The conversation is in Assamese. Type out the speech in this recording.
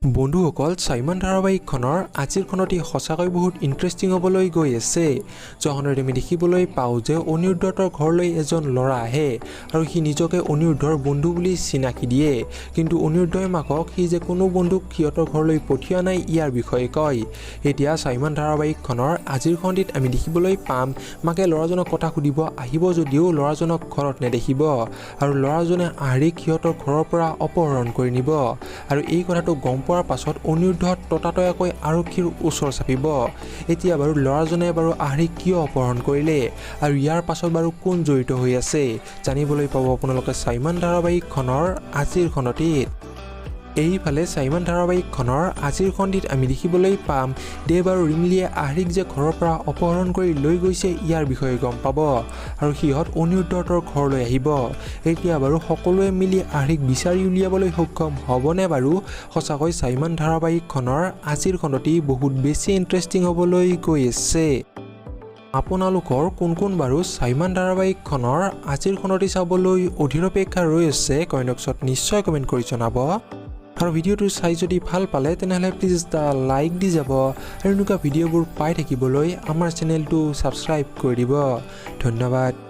বন্ধুসকল স্বাভিমান ধাৰাবাহিকখনৰ আজিৰ খনটি সঁচাকৈ বহুত ইণ্টাৰেষ্টিং হ'বলৈ গৈ আছে। যখনত আমি দেখিবলৈ পাওঁ যে অনিৰুদ্ধৰ ঘৰলৈ এজন ল'ৰা আহে আৰু সি নিজকে অনিৰুদ্ধৰ বন্ধু বুলি চিনাকি দিয়ে, কিন্তু অনিৰুদ্ধই মাকক সি যে কোনো বন্ধুক সিহঁতৰ ঘৰলৈ পঠিওৱা নাই ইয়াৰ বিষয়ে কয়। এতিয়া স্বাভিমান ধাৰাবাহিকখনৰ আজিৰ খনটিত আমি দেখিবলৈ পাম মাকে ল'ৰাজনক কথা সুধিব আহিব যদিও ল'ৰাজনক ঘৰত নেদেখিব আৰু ল'ৰাজনে আহৰিক সিহঁতৰ ঘৰৰ পৰা অপহৰণ কৰি নিব আৰু এই কথাটো গম পোৱাৰ পাছত অনিৰুদ্ধ ততাতয়াকৈ আৰক্ষীৰ ওচৰ চাপিব। এতিয়া বাৰু ল'ৰাজনে বাৰু আহৰিক কিয় অপহৰণ কৰিলে আৰু ইয়াৰ পাছত বাৰু কোন জড়িত হৈ আছে জানিবলৈ পাব আপোনালোকে স্বাভিমান ধাৰাবাহিকখনৰ আজিৰ খনটিত। এইফালে স্বাভিমান ধাৰাবাহিকখনৰ আজিৰ খনটিত আমি দেখিবলৈ পাম দেৱ আৰু ৰিমলিয়ে আহৰিক যে ঘৰৰ পৰা অপহৰণ কৰি লৈ গৈছে ইয়াৰ বিষয়ে গম পাব আৰু সিহঁত অনিৰুদ্ধৰ ঘৰলৈ আহিব। এতিয়া বাৰু সকলোৱে মিলি আহৰিক বিচাৰি উলিয়াবলৈ সক্ষম হ'বনে বাৰু? সঁচাকৈ স্বাভিমান ধাৰাবাহিকখনৰ আজিৰ খনটি বহুত বেছি ইণ্টাৰেষ্টিং হ'বলৈ গৈ আছে। আপোনালোকৰ কোন কোন বাৰু স্বাভিমান ধাৰাবাহিকখনৰ আজিৰ খনটি চাবলৈ অধীৰ অপেক্ষা ৰৈ আছে কমেণ্ট বক্সত নিশ্চয় কমেণ্ট কৰি জনাব। আৰু ভিডিঅ'টো চাই যদি ভাল পালে তেনেহ'লে প্লিজ এটা লাইক দি যাব আৰু এনেকুৱা ভিডিঅ'বোৰ পাই থাকিবলৈ আমাৰ চেনেলটো ছাবস্ক্ৰাইব কৰি দিব। ধন্যবাদ।